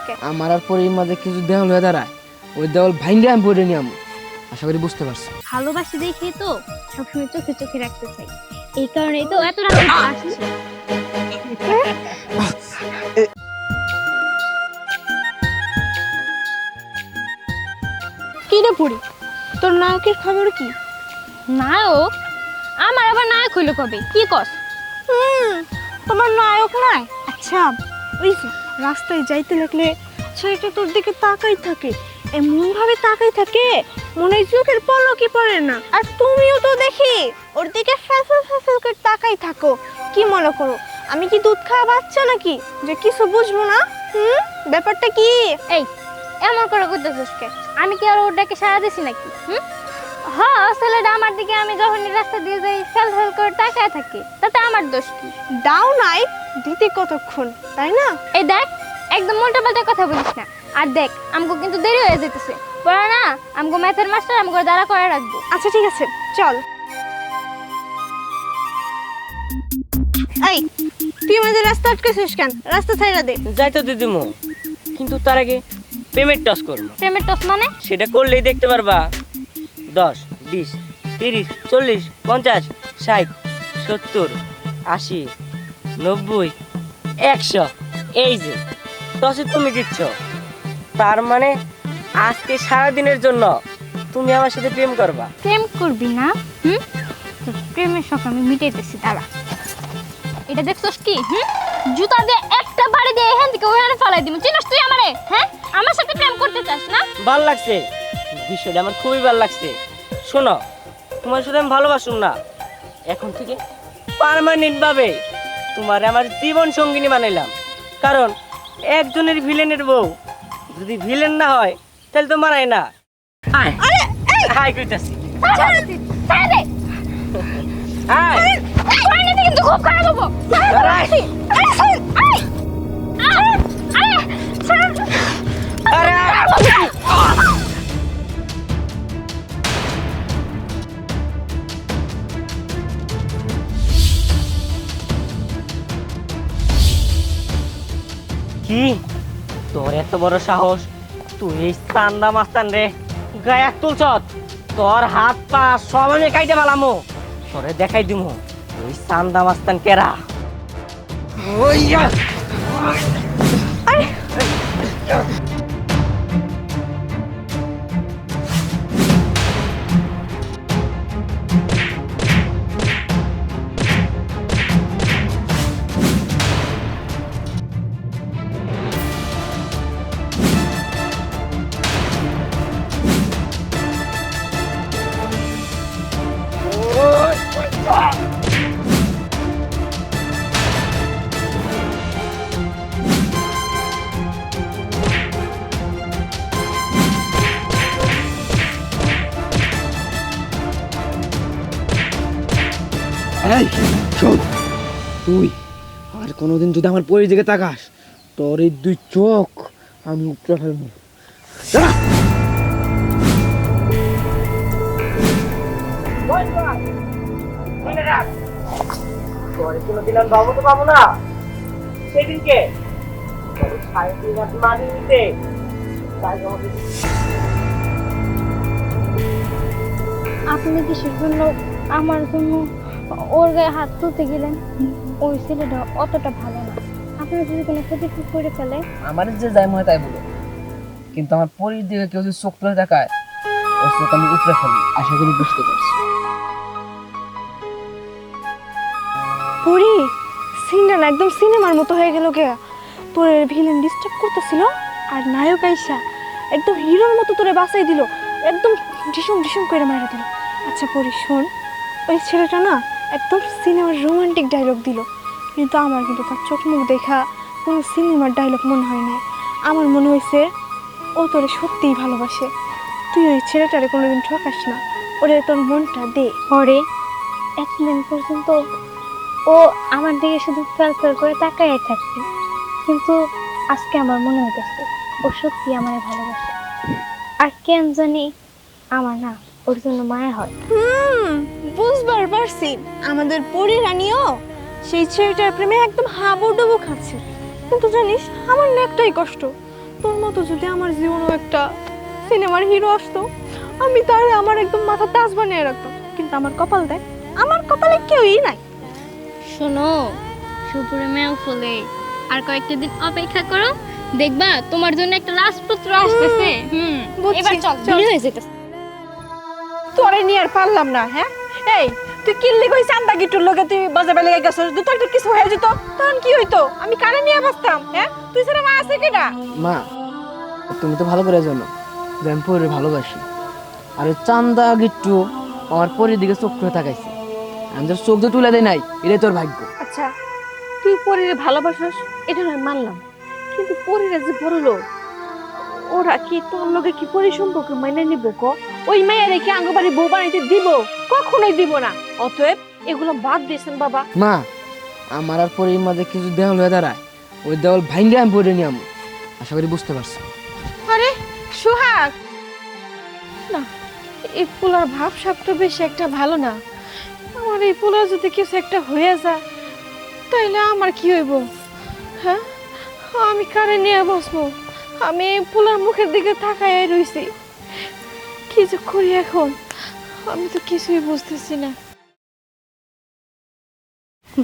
কে? আমার আর পরের মাঝে কিছু দেওয়াল হয়ে দাঁড়ায়, ওই দেওয়াল ভাইঙ্গে আমি পড়ে নিয়ে আমু। আশা করি বুঝতে পারছি। ভালোবাসি দেখি তো সবসময় চোখে চোখে রাখতে চাই, এই কারণেই তো এত রাত আসছে। কি রে পুরি, তোর নায়কের খবর কি? নায়ক? আমার আবার নায়ক হইলো কবে? কি কস? তোমার নায়ক নাই? আচ্ছা, ওই যে রাস্তায় যাইতে লাগলে ছেলেটা তোর দিকে তাকাই থাকে, এমন ভাবে তাকাই থাকে মনে হয় চোখের পলকই পড়ে না। আর তুমিও তো দেখি ওর দিকে ফ্যাফল ফ্যাফল করে তাকাই থাকো। কি মনে করো আমি কি দুধ খাওয়া বাচ্চা নাকি যে কিছু বুঝবো না? ব্যাপারটা কি? এই এমন করে কইতেছিস কে? আমি কি আর ওর ডাকে সাড়া দিছি নাকি? হ্যাঁ, ছেলেটা আমার দিকে আমি যখনই রাস্তা দিয়ে যাই ফেল ফেল করে তাকায় থাকে, তাতে আমার দোষ কি? দাও নাই দিতে কতক্ষণ, তাই না? এই দেখ, একদম উল্টা পাল্টা কথা বলিস না। আর দেখ, আমগো কিন্তু দেরি হয়ে যেতেছে। পড়া না, আমগো ম্যাথের মাস্টার আমগো দাঁড়া করে রাখবো। আচ্ছা ঠিক আছে, চল। এই তুই আমাদের রাস্তা আটকেছিস কেন? রাস্তা ছাইড়া দে। যাইতো দিদিমু, কিন্তু তার আগে পেমেন্ট টস করবো। পেমেন্ট টস মানে? সেটা করলেই দেখতে পারবা 10, 20, 30, 40, 50, 60, 70, 80, 90, 100। এই যে টসে তুমি দিচ্ছ, তার মানে আজকে সারাদিনের জন্য তুমি আমার সাথে প্রেম করবা। প্রেম করবি না? তোর প্রেমের শখ আমি মিটাইতেছি, দাঁড়া। এটা দেখছস কি? জুতা দিয়ে একটা বাড়ি দিয়ে এখান থেকে ওখানে ফালাই দিমু। চিনস তুই আমারে? হ্যাঁ, আমার সাথে প্রেম করতে চাস না? ভাল লাগছে, বিষয়টা আমার খুবই ভাল লাগছে। শোনো, তোমার সাথে আমি ভালোবাসুম না, এখন থেকে পার্মানেন্ট ভাবে তোমার আমার জীবন সঙ্গিনী বানাইলাম। কারণ একজনের ভিলেনের বউ যদি ভিলেন না হয় তাহলে তো মানায় না। হাই কইতাছি, ছাড় দে। হাই পরিণতি কিন্তু খুব খারাপ হবো। আরে কি তোর এত বড় সাহস? তুই এই চান্দা মাস্তান রে গায়ে তুলছ? তোর হাত পা সব আমি কাইতে পালামো, তোরে দেখাই দিমু ওই চান্দা মাস্তান কেরা। এই শোন, তুই আর কোনোদিন যদি আমার পরের দিকে তাকাস, তোর এই 2 চোখ আমি উপড়ে ফেলবো। তোরে কোনোদিন আমি ভাবো তো পাবো না সেদিনকে সাড়ে 3 হাত মাটি নিতে তাই আমাকে আপনি কিসের জন্য আমার জন্য ওর গায়ে হাত তুলতে গেলেন? ওই ছেলেটা অতটা ভালো না, আপনার যদি কোনো ক্ষতি করে ফেলে। আমার যে যাই মনে তাই বলো, কিন্তু আমার পরের দিকে কেউ যদি চোখ তুলে তাকায়, ওই চোখ আমি উপড়ে ফেলবো। আশা করি বুঝতে পারছি। পুরি সিনটা না একদম সিনেমার মতো হয়ে গেল কে। তোর ভিলেন ডিস্টার্ব করতেছিল আর নায়ক আইসা একদম হিরোর মতো তোরে বাঁচাই দিল, একদম ঢিসুম ঢিসুম করে মারা দিল। আচ্ছা পুরি শোন, ওই ছেলেটা না একদম সিনেমার রোমান্টিক ডায়লগ দিল, কিন্তু আমার কিন্তু তার চোখ মুখ দেখা কোনো সিনেমার ডায়লগ মনে হয় না। আমার মনে হয়েছে ও তোরে সত্যিই ভালোবাসে। তুই ওই ছেলেটারে কোনোদিন ঠকাস না, ওরে তোর মনটা দে। পরে এতদিন পর্যন্ত ও আমার দিকে শুধু ফেল ফেল করে তাকাই থাকবে, কিন্তু আজকে আমার মনে হইতেছে ও সত্যি আমারে ভালোবাসে। আর কেন জানি আমার না ওর জন্য মায়া হয়। বুঝবার পারছি, আমাদের পরিরানীও সেই ছেলেটার প্রেমে একদম হাবুডুবু খাচ্ছে। কিন্তু জানিস আমার না একটাই কষ্ট, তোর মতো যদি আমার জীবনেও একটা সিনেমার হিরো আসতো, আমি তার আমার একদম মাথা তাজ বানিয়ে রাখতাম। কিন্তু আমার কপাল দেখ, আমার কপালে কেউই নাই। শোনো, সুপুরে মেও ফুলে আর কয়েকটা দিন অপেক্ষা করো, দেখবা তোমার জন্য একটা রাজপুত্র আসতেছে। বুঝছি, এবার চল, চল। দেরি হয়ে যেতেছে। তোরে নিয়ে আর পারলাম না। হ্যাঁ, এই তুই কিল্লি কই চান্দা গিটুর লগে তুই বাজাবে লেগে গেছস, দুটো একটা কিছু হয়ে যেত তখন কি হইতো? আমি কারে নিয়ে বাঁচতাম? হ্যাঁ, তুই ছাড়া মা আছে কিনা? মা, তুমি তো ভালো করে জানো যে আমি পরে ভালোবাসি। আর ওই চান্দা গিট্টু আমার পরের দিকে চোখ করে তাকাইছে, আমি তোর চোখ দিয়ে তুলে দেয় নাই, এটাই তোর ভাগ্য। আচ্ছা, তুই পরীরে ভালোবাসস এটা নয় মানলাম, কিন্তু পরীরা যে বড় লোক, ওরা কি তোর লগে কি পরিসম্পর্ক মাইনে নিব? ক ওই মেয়েরে কি আঙ্গবাড়ি বউ বানাইতে দিব? কখনোই দিব না। অতএব এগুলো বাদ দিয়েছেন বাবা। মা, আমার আর পরের মাঝে কিছু দেওয়াল হয়ে দাঁড়ায়, ওই দেওয়াল ভাঙ্গে আমি পরে নিয়ে আমো। আশা করি বুঝতে পারছো। আরে সোহাগ, না, এই পোলার ভাব সাপটা বেশি একটা ভালো না। আমার এই পোলার যদি কিছু একটা হয়ে যায় তাইলে আমার কি হইব? হ্যাঁ, আমি কারে নিয়ে বসবো? আমি এই পোলার মুখের দিকে তাকায় রইছি, কি যে করি এখন? আমি তো কিছুই বুঝতেছি না।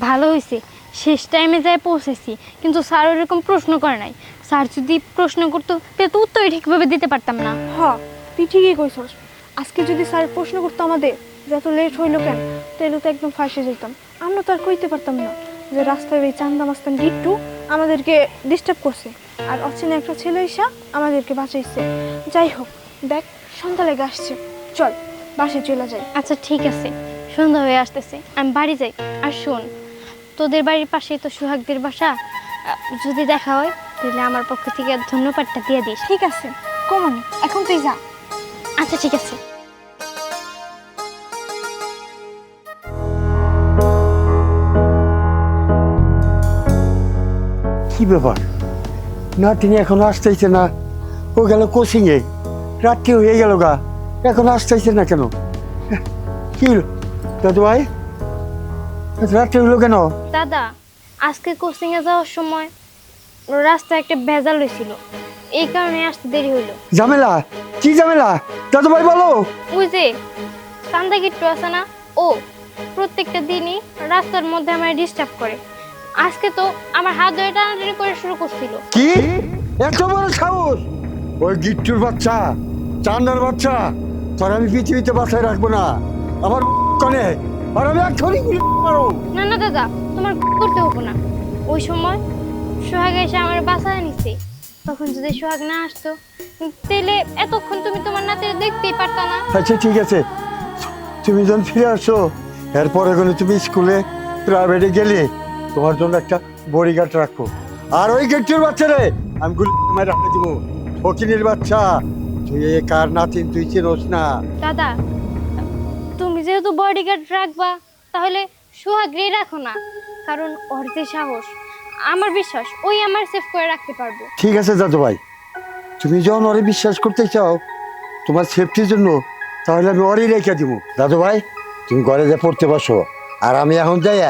ভালো হয়েছে, শেষ টাইমে যায় পৌঁছেছি, কিন্তু স্যার ওরকম প্রশ্ন করে নাই। স্যার যদি প্রশ্ন করতো তাহলে তো উত্তরই ঠিকভাবে দিতে পারতাম না। হ, তুই ঠিকই কইছস। আজকে যদি স্যার প্রশ্ন করতো আমাদের যে এত লেট হইলো কেন, তাহলে তো একদম ফাঁসে যেতাম। আমরা তো আর কইতে পারতাম না যে রাস্তায় এই চান্দা মাস্তান গিট্টু আমাদেরকে ডিস্টার্ব করছে, আর অচেনা একটা ছেলে এসে আমাদেরকে বাঁচাইছে। যাই হোক, দেখ সন্ধ্যা লেগে আসছে, চল বাসে চলে যাই। আচ্ছা ঠিক আছে, সন্ধ্যা হয়ে আসতেছে, আমি বাড়ি যাই। আর শোন, তোদের বাড়ির পাশেই তো সোহাগদের বাসা, যদি দেখা হয় তাহলে আমার পক্ষ থেকে ধন্যবাদটা দিয়ে দিস। ঠিক আছে, কমন, এখন তুই যা। আচ্ছা ঠিক আছে। কি ব্যাপার, না তিনি এখনো আসতেছে না? ও গেল কোচিংয়ে, রাত্রি হয়ে গেল গা, এখনো আসতেছে না কেন? কি হলো দাদু ভাই, রাত্রি হলো কেন? দাদা, আজকে কোচিংয়ে যাওয়ার সময় রাস্তায় একটা ভেজাল হয়েছিল, এই কারণে আসতে দেরি হইলো। ঝামেলা? কি ঝামেলা দাদু ভাই বলো? ওই যে চান্দা গিট্টু আছে না, ও প্রত্যেকটা দিনই রাস্তার মধ্যে আমার ডিস্টার্ব করে। আজকে তো আমার হাত ধরে টানাটানি করে শুরু করছিল। কি এত বড় সাহস? ওই গিট্টুর বাচ্চা, চান্দার বাচ্চা, তোর আমি পৃথিবীতে বাসায় রাখবো না। আমার কনে আর আমি এক্ষুনি গুলি মারো। না না দাদা, তোমার করতে হবো না। ওই সময় সোহাগ এসে আমার বাসায় নিছে, তখন যদি সোহাগ না আসতো তাহলে এতক্ষণ তুমি তোমার নাতির দেখতেই পারতা না। আচ্ছা ঠিক আছে, তুমি যখন ফিরে আসো এরপরে কোনো তুমি স্কুলে প্রাইভেটে গেলে তোমার জন্য একটা বডিগার্ড রাখো। আর ওই গেটটির বাচ্চা রে আমি গুলি মেরে রাখতে দিব। ফকিনের বাচ্চা, তুই এ কার নাতিন তুই চিনোস না? দাদা, তুমি যেহেতু বডিগার্ড রাখবা তাহলে সোহাগরেই রাখো না, কারণ ওর যে সাহস, আমার বিশ্বাস ওই আমার সেভ করে রাখতে পারবো। ঠিক আছে দাদু ভাই, তুমি যখন ওরে বিশ্বাস করতে চাও তোমার সেফটির জন্য, তাহলে আমি ওরই রেখে দিব। দাদু ভাই তুমি ঘরে যে পড়তে বসো, আর আমি এখন যাই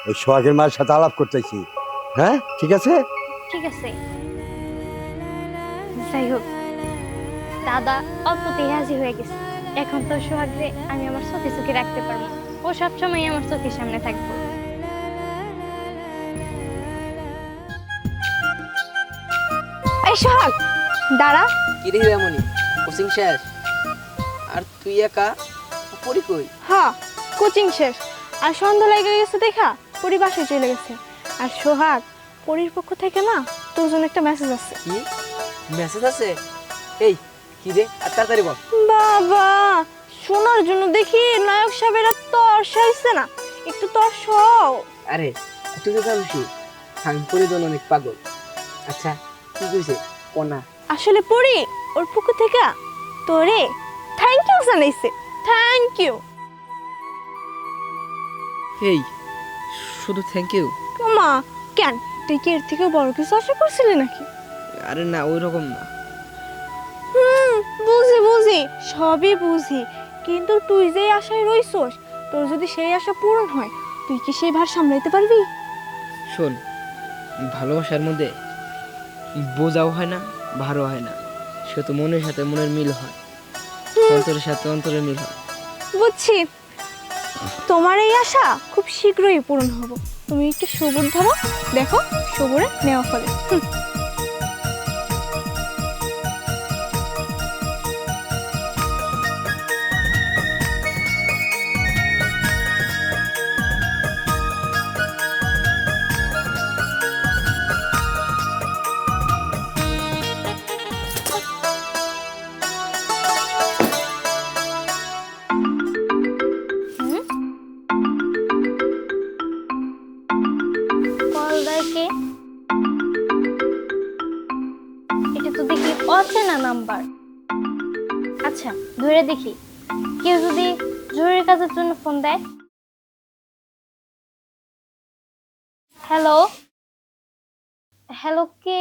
ওই সোহাগের মায়ের সাথে আলাপ করতেছি। হ্যাঁ ঠিক আছে? ঠিক আছে। যাই হোক, দাদা অল্পতেই রাজি হয়ে গেছে। এখন তো সোহাগরে আমি আমার চোখে চোখে রাখতে পারবো, ও সবসময় আমার চোখের সামনে থাকবো। এই সোহাগ, দাঁড়া। কি রে এমনই কোচিং শেষ আর তুই একা পরি কই? হ্যাঁ, কোচিং শেষ আর সন্ধ্যা লেগে গেছে দেখা পরি বাসায় চলে গেছে। আর সোহাগ, পরির পক্ষ থেকে না তোর জন্য একটা মেসেজ আছে। কি মেসেজ আছে? এই কি রে, আর তাড়াতাড়ি বল। বাবা, শোনার জন্য দেখি নায়ক সাহেবেরা তরসাইছে না, একটু তরসাও। আরে তুই তো জানিস আমি পরি জন্য অনেক পাগল। আচ্ছা কি কইছে কোনা? আসলে পরি ওর পক্ষ থেকে তোরে থ্যাংক ইউ জানাইছে। Thank you. এই শুধু থ্যাংক ইউ? মা, কেন তুই কি এর থেকে বড় কিছু আশা করছিলি নাকি? আরে না, ওই রকম না। বুঝি বুঝি, সবই বুঝি, কিন্তু তুই যে আশায় রইছস, তোর যদি সেই আশা পূরণ হয় তুই কি সেই ভার সামলাইতে পারবি? শোন, ভালোবাসার মধ্যে বোঝাও হয় না, ভালো হয় না, সে তো মনের সাথে মনের মিল হয়, অন্তরের সাথে অন্তরের মিল হয়। বুঝছি, তোমার এই আশা খুব শীঘ্রই পূরণ হবে। তুমি একটু সবুর ধরো, দেখো সবুরে নেওয়া ফলে। কল দেয় কে? এটা তো দেখি অচেনা নাম্বার। আচ্ছা, ধরে দেখি, কেউ যদি জরুরি কাজের জন্য ফোন দেয়। হ্যালো, হ্যালো, কে?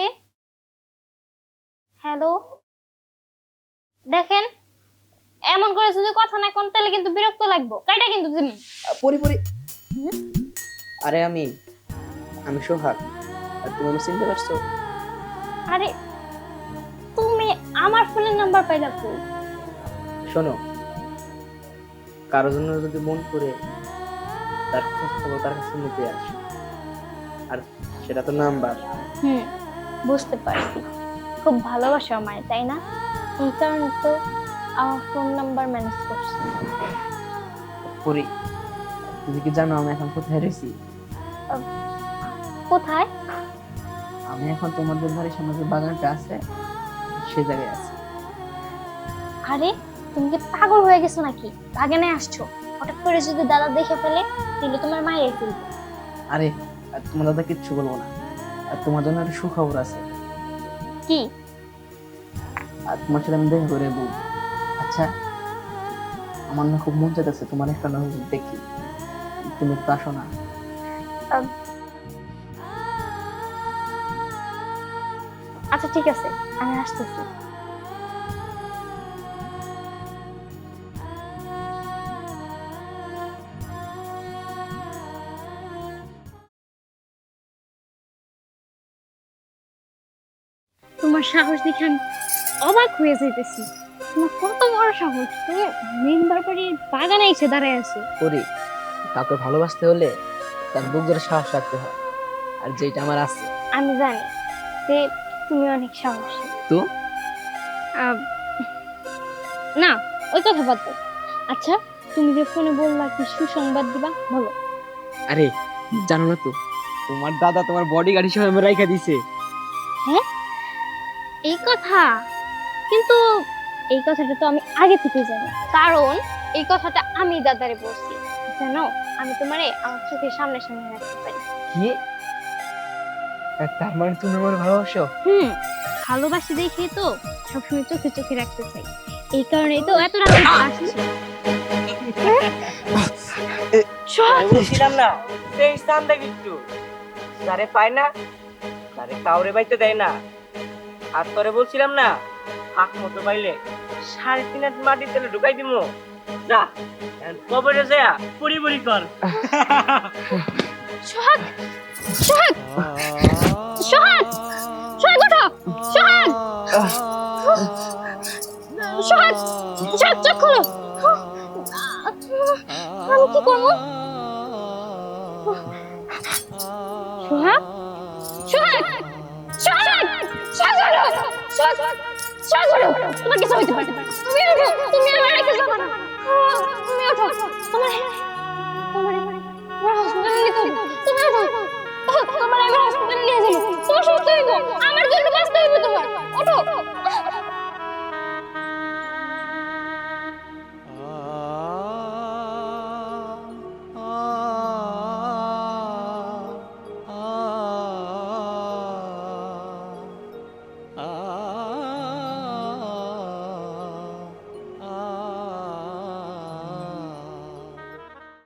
হ্যালো, দেখেন এমন করে যদি কথা না কোন তাহলে কিন্তু বিরক্ত লাগবো, কাইটা কিন্তু দিন। পরি পরি, আরে আমি সোহাগ, আর তুমি আমি চিনতে পারছো? আরে তুমি আমার ফোনের নাম্বার পাইলা কই? শোনো, কারোর জন্য যদি মন করে তার খোঁজ খবর তার কাছে নিতে আসে, আর সেটা তো নাম্বার। বুঝতে পারছি, খুব ভালোবাসো আমায়, তাই না? এই কারণে তো আমার ফোন নাম্বার ম্যানেজ করছি। পরি, তুমি কি জানো আমি এখন কোথায় রয়েছি? কোথায়? আমি এখন তোমাদের বাড়ির সামনে যে বাগানটা আছে সে জায়গায় আছি। আরে তুমি কি পাগল হয়ে গেছো নাকি? বাগানে আসছো, হঠাৎ করে যদি দাদা দেখে ফেলে তাহলে তোমার মায়ের ফেলবে। আরে আর তোমার দাদা কিচ্ছু বলবো না, আর তোমার জন্য একটা সুখবর আছে। কি? আর তোমার সাথে আমি দেখা করে বলবো। আচ্ছা, আমার না খুব মন চাইতেছে তোমার একটা নজর দেখি, তুমি একটু আসো না? আচ্ছা ঠিক আছে, আমি আসতেছি। তোমার সাহস দেখে আমি অবাক হয়ে যাইতেছি। তোমার কত বড় সাহস, তুমি মেম্বার বাড়ির বাগানে এসে দাঁড়ায় আছো। করি, কাউকে ভালোবাসতে হলে তার বুক ধরে সাহস রাখতে হয়, আর যেটা আমার আছে। আমি জানি যে তুমি অনেক সাহসী। তো না, ওই কথা বাদ দাও। আচ্ছা, তুমি যে ফোনে বললা কি সুসংবাদ দিবা, বলো। আরে জানো না তো, তোমার দাদা তোমার বডিগার্ড হিসেবে আমি রাইখা দিছে। হ্যাঁ, এই কথা? কিন্তু এই কথাটা তো আমি আগে থেকে জানি, কারণ এই কথাটা আমি দাদারে বলছি। জানো, আমি তোমারে আমার চোখের সামনে সামনে রাখতে পারি। কি? তার মানে তুমি আমার ভালোবাসো? ভালোবাসি দেখে তো সবসময় চোখে চোখে রাখতে চাই, এই কারণেই তো এত রাতে আসছি। বলছিলাম না সেই চান্দা গিট্টু যারে পায় না তারে কাউরে বাইতে দেয় না। আর তোরে বলছিলাম না হাত মতো পাইলে 3.5 হাত মাটি তেলে ঢুকাই দিমু। যা এখন কবরে যা পুরি পুরি কর। সোহাগ, সোহাগ, সোহাগ, সোহাগ ওঠো, সোহাগ, সোহাগ, সোহাগ চোখ খোলো। আমি কি করবো? সোহাগ, সোহাগ, সোহাগ, সোহাগ ওঠো, সোহাগ, সোহাগ ওঠো, তোমার কিছু হইতে পারে। তুমি ওঠো, তুমি আমার রেখে যাবে না। তুমি ওঠো, তোমার তোমার হসপিটালে নিতে হবে। তুমি ওঠো, তোমার এবার হসপিটালে নিয়ে যাবো।